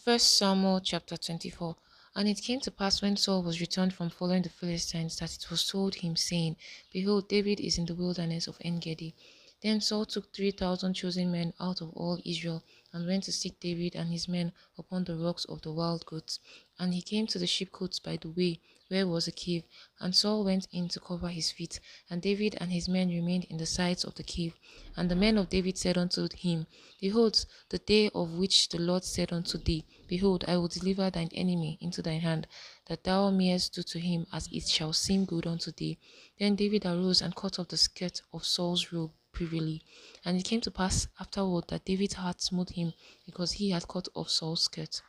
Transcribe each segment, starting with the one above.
First Samuel chapter 24. And it came to pass when Saul was returned from following the Philistines that it was told him, saying, Behold, David is in the wilderness of En-gedi. Then Saul took 3,000 chosen men out of all Israel, and went to seek David and his men upon the rocks of the wild goats. And he came to the sheepcotes by the way, where was a cave, and Saul went in to cover his feet, and David and his men remained in the sides of the cave. And the men of David said unto him, Behold, the day of which the Lord said unto thee, Behold, I will deliver thine enemy into thine hand, that thou mayest do to him as it shall seem good unto thee. Then David arose and cut off the skirt of Saul's robe privily. And it came to pass afterward that David's heart smote him, because he had cut off Saul's skirt.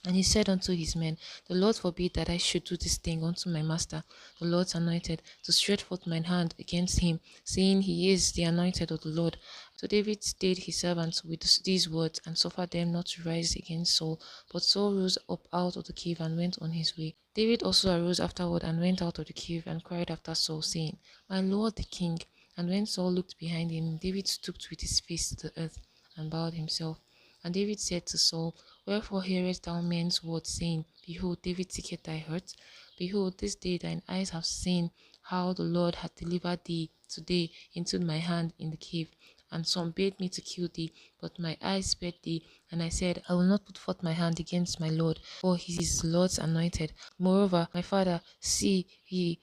And he said unto his men, The Lord forbid that I should do this thing unto my master, the Lord's anointed, to stretch forth mine hand against him, seeing he is the anointed of the Lord. So David stayed his servants with these words, and suffered them not to rise against Saul. But Saul rose up out of the cave and went on his way. David also arose afterward and went out of the cave and cried after Saul, saying, My lord the king. And when Saul looked behind him, David stooped with his face to the earth and bowed himself. And David said to Saul, Wherefore hearest thou men's words, saying, Behold, David seeketh thy hurt? Behold, this day thine eyes have seen how the Lord hath delivered thee today into my hand in the cave. And some bade me to kill thee, but my eyes spared thee. And I said, I will not put forth my hand against my Lord, for he is the Lord's anointed. Moreover, my father, see the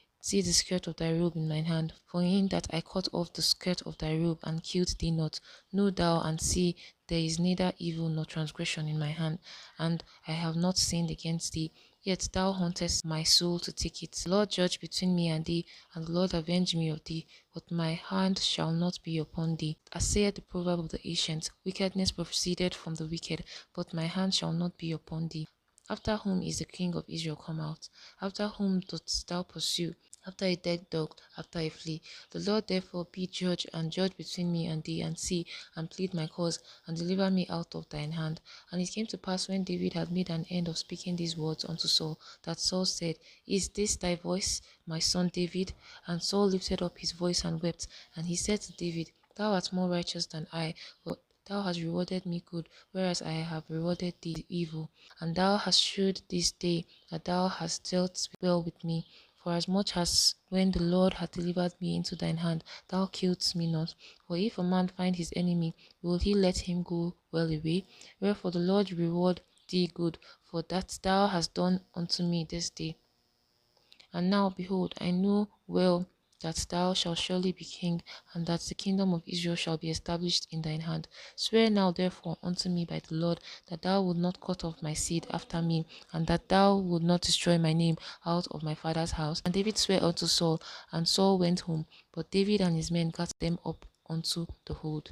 skirt of thy robe in mine hand. For in that I cut off the skirt of thy robe and killed thee not, know thou and see there is neither evil nor transgression in my hand, and I have not sinned against thee. Yet thou hauntest my soul to take it. The Lord judge between me and thee, and the Lord avenge me of thee, but my hand shall not be upon thee. As saith the proverb of the ancients, wickedness proceeded from the wicked, but my hand shall not be upon thee. After whom is the king of Israel come out? After whom dost thou pursue? After a dead dog, after a flea. The Lord therefore be judge, and judge between me and thee, and see, and plead my cause, and deliver me out of thine hand. And it came to pass, when David had made an end of speaking these words unto Saul, that Saul said, Is this thy voice, my son David? And Saul lifted up his voice and wept. And he said to David, Thou art more righteous than I, for thou hast rewarded me good, whereas I have rewarded thee evil. And thou hast shewed this day that thou hast dealt well with me. For as much as when the Lord hath delivered me into thine hand, thou killedst me not. For if a man find his enemy, will he let him go well away? Wherefore the Lord reward thee good, for that thou hast done unto me this day. And now, behold, I know well that thou shalt surely be king, and that the kingdom of Israel shall be established in thine hand. Swear now therefore unto me by the Lord, that thou wilt not cut off my seed after me, and that thou wilt not destroy my name out of my father's house. And David sware unto Saul, and Saul went home, but David and his men gat them up unto the hold.